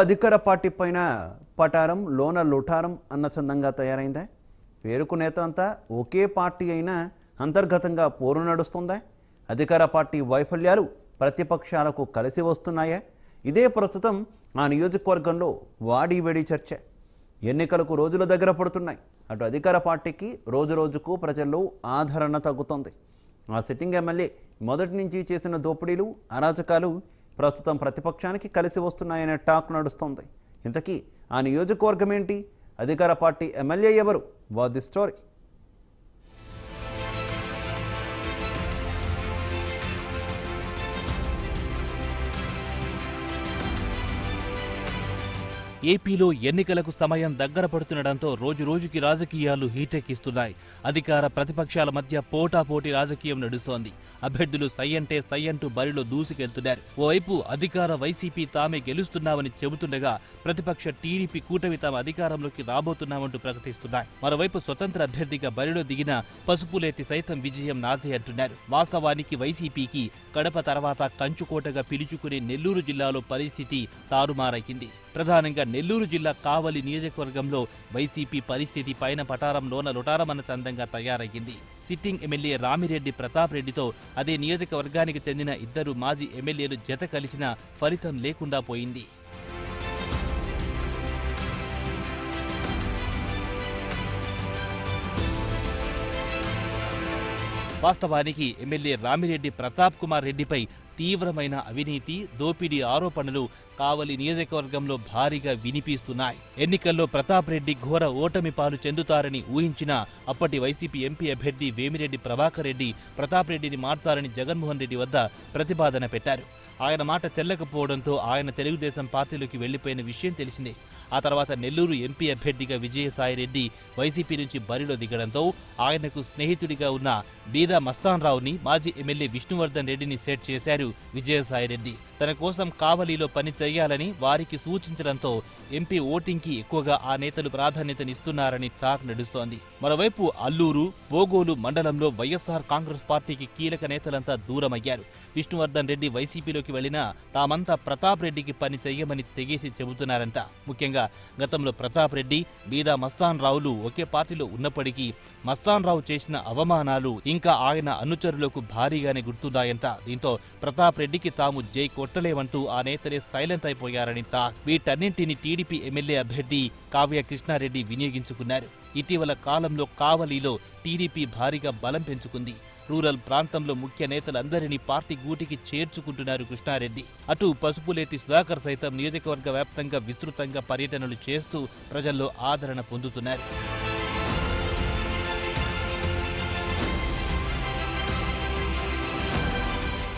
అధికార పార్టీ పైన పటారం లోన లుటారం అన్న చందంగా తయారైందా? పేరుకు నేతంతా ఒకే పార్టీ అయినా అంతర్గతంగా పోరు నడుస్తుందా? అధికార పార్టీ వైఫల్యాలు ప్రతిపక్షాలకు కలిసి వస్తున్నాయా? ఇదే ప్రస్తుతం ఆ నియోజకవర్గంలో వాడివేడి చర్చ. ఎన్నికలకు రోజుల దగ్గర పడుతున్నాయి. అటు అధికార పార్టీకి రోజు రోజుకు ప్రజల్లో ఆదరణ తగ్గుతోంది. ఆ సిట్టింగ్ ఎమ్మెల్యే మొదటి నుంచి చేసిన దోపిడీలు, అరాచకాలు ప్రస్తుతం ప్రతిపక్షానికి కలిసి వస్తున్నాయనే టాక్ నడుస్తోంది. ఇంతకీ ఆ నియోజకవర్గం ఏంటి? అధికార పార్టీ ఎమ్మెల్యే ఎవరు? What the story. ఏపీలో ఎన్నికలకు సమయం దగ్గర పడుతుండటంతో రోజురోజుకి రాజకీయాలు హీటెక్కిస్తున్నాయి. అధికార ప్రతిపక్షాల మధ్య పోటాపోటీ రాజకీయం నడుస్తోంది. అభ్యర్థులు సై అంటే సై అంటూ బరిలో దూసుకెళ్తున్నారు. ఓవైపు అధికార వైసీపీ తామే గెలుస్తున్నామని చెబుతుండగా, ప్రతిపక్ష టీడీపీ కూటమి తాము అధికారంలోకి రాబోతున్నామంటూ ప్రకటిస్తున్నాయి. మరోవైపు స్వతంత్ర అభ్యర్థిగా బరిలో దిగిన పసుపులేటి సైతం విజయం నాదే అంటున్నారు. వాస్తవానికి వైసీపీకి కడప తర్వాత కంచుకోటగా పిలుచుకునే నెల్లూరు జిల్లాలో పరిస్థితి తారుమారైంది. ప్రధానంగా నెల్లూరు జిల్లా కావలి నియోజకవర్గంలో వైసీపీ పరిస్థితి పైన పటారంలోన లుటారమన్న చందంగా తయారయ్యింది. సిట్టింగ్ ఎమ్మెల్యే రామిరెడ్డి ప్రతాప్ రెడ్డితో అదే నియోజకవర్గానికి చెందిన ఇద్దరు మాజీ ఎమ్మెల్యేలు జత కలిసిన ఫలితం లేకుండా పోయింది. వాస్తవానికి ఎమ్మెల్యే రామిరెడ్డి ప్రతాప్ కుమార్ రెడ్డిపై తీవ్రమైన అవినీతి, దోపిడీ ఆరోపణలు కావలి నియోజకవర్గంలో భారీగా వినిపిస్తున్నాయి. ఎన్నికల్లో ప్రతాప్ రెడ్డి ఘోర ఓటమి పాలు చెందుతారని ఊహించిన అప్పటి వైసీపీ ఎంపీ అభ్యర్థి వేమిరెడ్డి ప్రభాకర్ రెడ్డి ప్రతాప్ రెడ్డిని మార్చాలని జగన్మోహన్ రెడ్డి వద్ద ప్రతిపాదన పెట్టారు. ఆయన మాట చెల్లకపోవడంతో ఆయన తెలుగుదేశం పార్టీలోకి వెళ్లిపోయిన విషయం తెలిసిందే. ఆ తర్వాత నెల్లూరు ఎంపీ అభ్యర్థిగా విజయసాయిరెడ్డి వైసీపీ నుంచి బరిలో దిగడంతో ఆయనకు స్నేహితుడిగా ఉన్న బీదా మస్తాన్ రావుని మాజీ ఎమ్మెల్యే విష్ణువర్ధన్ రెడ్డిని సెట్ చేశారు విజయసాయిరెడ్డి. తన కోసం కావలిలో పని చేయాలని వారికి సూచించడంతో ఎంపీ ఓటింగ్కి ఎక్కువగా ఆ నేతలు ప్రాధాన్యతనిస్తున్నారని టాక్ నడుస్తోంది. మరోవైపు అల్లూరు, బోగోలు మండలంలో వైఎస్ఆర్ కాంగ్రెస్ పార్టీకి కీలక నేతలంతా దూరమయ్యారు. విష్ణువర్ధన్ రెడ్డి వైసీపీలోకి వెళ్లినా తామంతా ప్రతాప్ రెడ్డికి పని చెయ్యమని తెగేసి చెబుతున్నారంట. ముఖ్యంగా గతంలో ప్రతాప్ రెడ్డి, బీదా మస్తాన్ రావులు ఒకే పార్టీలో ఉన్నప్పటికీ మస్తాన్ రావు చేసిన అవమానాలు ఇంకా ఆయన అనుచరులకు భారీగానే గుర్తున్నాయంట. దీంతో ప్రతాప్ రెడ్డికి తాము జై కొట్టలేమంటూ ఆ నేతలే సైలెంట్ అయిపోయారని టాక్. వీటన్నింటినీ టీడీపీ ఎమ్మెల్యే అభ్యర్థి కావ్య కృష్ణారెడ్డి వినియోగించుకున్నారు. ఇటీవల కాలంలో కావలిలో టీడీపీ భారీగా బలం పెంచుకుంది. రూరల్ ప్రాంతంలో ముఖ్య నేతలందరినీ పార్టీ గూటికి చేర్చుకుంటున్నారు కృష్ణారెడ్డి. అటు పసుపులేటి సుధాకర్ సైతం నియోజకవర్గ వ్యాప్తంగా విస్తృతంగా పర్యటనలు చేస్తూ ప్రజల్లో ఆదరణ పొందుతున్నారు.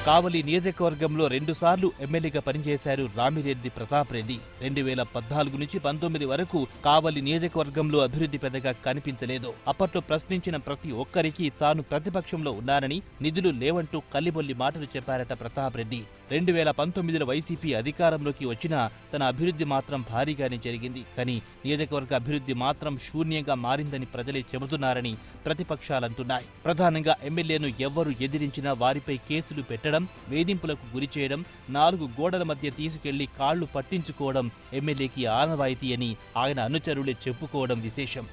కావలి నియోజకవర్గంలో 2 సార్లు ఎమ్మెల్యేగా పనిచేశారు రామిరెడ్డి ప్రతాప్ రెడ్డి. 2014 నుంచి 19 వరకు కావలి నియోజకవర్గంలో అభివృద్ధి పెద్దగా కనిపించలేదు. అప్పట్లో ప్రశ్నించిన ప్రతి ఒక్కరికి తాను ప్రతిపక్షంలో ఉన్నానని, నిధులు లేవంటూ కల్లిబొల్లి మాటలు చెప్పారట ప్రతాప్ రెడ్డి. 2019లో వైసీపీ అధికారంలోకి వచ్చినా తన అభివృద్ధి మాత్రం భారీగానే జరిగింది. కానీ నియోజకవర్గ అభివృద్ధి మాత్రం శూన్యంగా మారిందని ప్రజలే చెబుతున్నారని ప్రతిపక్షాలంటున్నాయి. ప్రధానంగా ఎమ్మెల్యేను ఎవ్వరు ఎదిరించినా వారిపై కేసులు పెట్టడం, వేధింపులకు గురి చేయడం, 4 గోడల మధ్య తీసుకెళ్లి కాళ్లు పట్టించుకోవడం ఎమ్మెల్యేకి ఆనవాయితీ అని ఆయన అనుచరులే చెప్పుకోవడం విశేషం.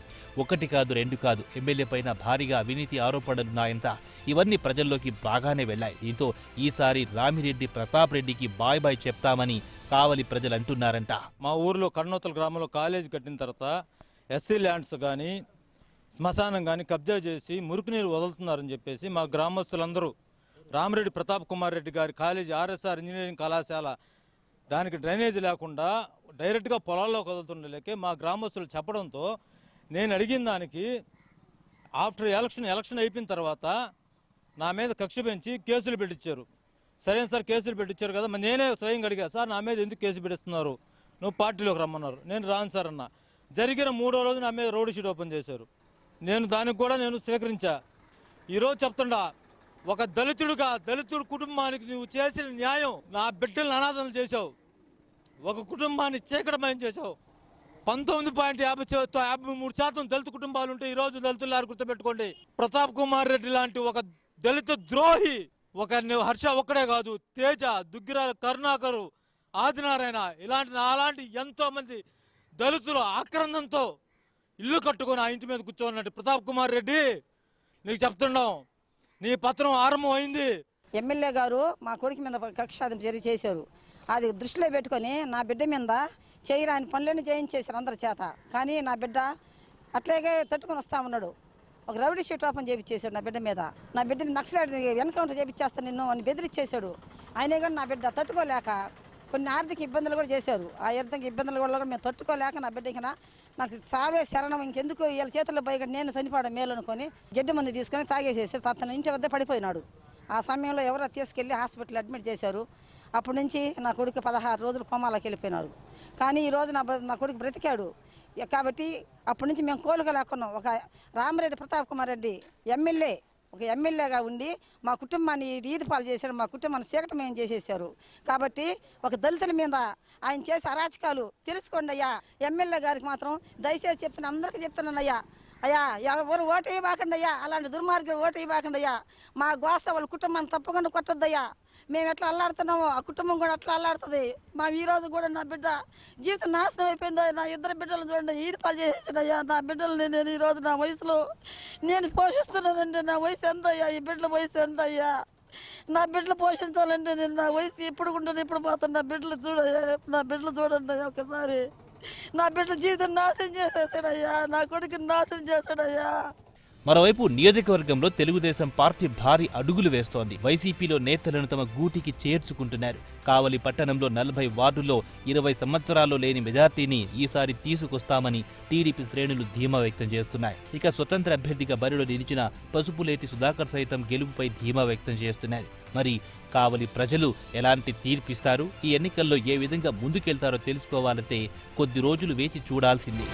1 కాదు 2 కాదు, ఎమ్మెల్యే పైన భారీగా అవినీతి ఆరోపణలున్నాయంట. ఇవన్నీ ప్రజల్లోకి బాగానే వెళ్లాయి. దీంతో ఈసారి రామిరెడ్డి ప్రతాప్ రెడ్డికి బాయ్ బాయ్ చెప్తామని కావలి ప్రజలు అంటున్నారంట. మా ఊర్లో కర్నూతల గ్రామంలో కాలేజీ కట్టిన తర్వాత ఎస్సీ ల్యాండ్స్ కానీ శ్మశానం కానీ కబ్జా చేసి మురుగునీరు వదులుతున్నారని చెప్పేసి మా గ్రామస్తులందరూ రామిరెడ్డి ప్రతాప్ కుమార్ రెడ్డి గారి కాలేజీ ఆర్ఎస్ఆర్ ఇంజనీరింగ్ కళాశాల దానికి డ్రైనేజ్ లేకుండా డైరెక్ట్గా పొలాల్లోకి వదులుతుండలేకే మా గ్రామస్తులు చెప్పడంతో నేను అడిగిన దానికి ఆఫ్టర్ ఎలక్షన్ అయిపోయిన తర్వాత నా మీద కక్ష పెంచి కేసులు పెట్టించారు. సరే సార్, కేసులు పెట్టించారు కదా, నేనే స్వయంగా అడిగా, సార్ నా మీద ఎందుకు కేసు పెట్టిస్తున్నారు, నువ్వు పార్టీలోకి రమ్మన్నారు. నేను రాను సార్ అన్న. జరిగిన 3వ రోజు నా మీద రోడ్ షీట్ ఓపెన్ చేశారు. నేను దానికి కూడా నేను స్వీకరించా. ఈరోజు చెప్తుండా, ఒక దళితుడు కుటుంబానికి నువ్వు చేసిన న్యాయం, నా బిడ్డలను అనాథలు చేశావు, ఒక కుటుంబాన్ని చీకటమయం చేశావు. 19.53% దళిత కుటుంబాలు ఉంటే ఈరోజు దళితులు గుర్తుపెట్టుకోండి. ప్రతాప్ కుమార్ రెడ్డి లాంటి ఒక దళిత ద్రోహి, ఒక హర్ష ఒక్కడే కాదు, తేజ, దుగ్గిరాల కరుణాకరు, ఆదినారాయణ ఇలాంటి నాలాంటి ఎంతోమంది దళితులు ఆక్రందంతో ఇల్లు కట్టుకొని ఆ ఇంటి మీద కూర్చోన్నట్టు ప్రతాప్ కుమార్ రెడ్డి నీకు చెప్తున్నాం, నీ పత్రం ఆరంభం అయింది. ఎమ్మెల్యే గారు మా కొడుకు మీద కక్షాదింపు చర్య చేశారు. అది దృష్టిలో పెట్టుకొని నా బిడ్డ మీద చేయరాని పనులన్నీ చేయించేశారు అందరి చేత. కానీ నా బిడ్డ అట్లాగే తట్టుకొని వస్తా ఉన్నాడు. ఒక రౌడీ షీట్ ఓపెన్ చేయించేశాడు నా బిడ్డ మీద. నా బిడ్డ నక్సలైట్ ఎన్కౌంటర్ చేయించేస్తాను నిన్ను అని బెదిరించేశాడు. అయినా కానీ నా బిడ్డ తట్టుకోలేక కొన్ని ఆర్థిక ఇబ్బందులు కూడా చేశారు. ఆ ఆర్థిక ఇబ్బందులు కూడా మేము తట్టుకోలేక నా బిడ్డ ఇంకా నాకు సావే శరణం, ఇంకెందుకు వీళ్ళ చేతుల్లో పోయి నేను చనిపోవడం మేలు అనుకొని గడ్డి మంది తీసుకొని తాగేసేసి తన ఇంటి వద్ద పడిపోయినాడు. ఆ సమయంలో ఎవరో తీసుకెళ్ళి హాస్పిటల్ అడ్మిట్ చేశారు. అప్పటి నుంచి నా కొడుకు 16 రోజులు కోమాలోకి వెళ్ళిపోయినారు. కానీ ఈరోజు నా కొడుకు బ్రతికాడు కాబట్టి అప్పటి నుంచి మేము కోలుకోలేకున్నాం. ఒక రామిరెడ్డి ప్రతాప్ కుమార్ రెడ్డి ఒక ఎమ్మెల్యేగా ఉండి మా కుటుంబాన్ని ఈది పాలు చేశాడు. మా కుటుంబాన్ని చీకటమయం చేసేసారు. కాబట్టి ఒక దళితుల మీద ఆయన చేసే అరాచకాలు తెలుసుకోండి అయ్యా. ఎమ్మెల్యే గారికి మాత్రం దయచేసి చెప్తున్నా, అందరికీ చెప్తున్నాను అయ్యా ఎవరు ఓటు ఇవ్వకండి అయ్యా, అలాంటి దుర్మార్గుడు ఓటు ఇవ్వకండి అయ్యా. మా గోష్ట వాళ్ళ కుటుంబాన్ని తప్పకుండా కొట్టద్దయ్యా. మేము ఎట్లా అల్లాడుతున్నామో ఆ కుటుంబం కూడా అట్లా అల్లాడుతుంది. మా ఈరోజు కూడా నా బిడ్డ జీవితం నాశనం అయిపోయింది. నా 2 బిడ్డలు చూడండి ఈది పాలు చేసేసాడయ్యా. నా బిడ్డలు నేను ఈరోజు నా వయసులో నేను పోషిస్తున్నానండి. నా వయసు ఎంత అయ్యా? ఈ బిడ్డల వయసు ఎంత అయ్యా? నా బిడ్డలు పోషించాలంటే నేను నా వయసు ఎప్పుడు ఉంటాను ఎప్పుడు పోతాను. నా బిడ్డలు చూడండి ఒకసారి. నా బిడ్డ జీవితం నాశనం చేసేసాడయ్యా. నా కొడుకుని నాశనం చేశాడయ్యా. మరోవైపు నియోజకవర్గంలో తెలుగుదేశం పార్టీ భారీ అడుగులు వేస్తోంది. వైసీపీలో నేతలను తమ గూటికి చేర్చుకుంటున్నారు. కావలి పట్టణంలో 40 వార్డుల్లో 20 సంవత్సరాల్లో లేని మెజార్టీని ఈసారి తీసుకొస్తామని టీడీపీ శ్రేణులు ధీమా వ్యక్తం చేస్తున్నాయి. ఇక స్వతంత్ర అభ్యర్థిగా బరిలో నిలిచిన పసుపులేటి సుధాకర్ సైతం గెలుపుపై ధీమా వ్యక్తం చేస్తున్నారు. మరి కావలి ప్రజలు ఎలాంటి తీర్పిస్తారు, ఈ ఎన్నికల్లో ఏ విధంగా ముందుకెళ్తారో తెలుసుకోవాలంటే కొద్ది రోజులు వేచి చూడాల్సిందే.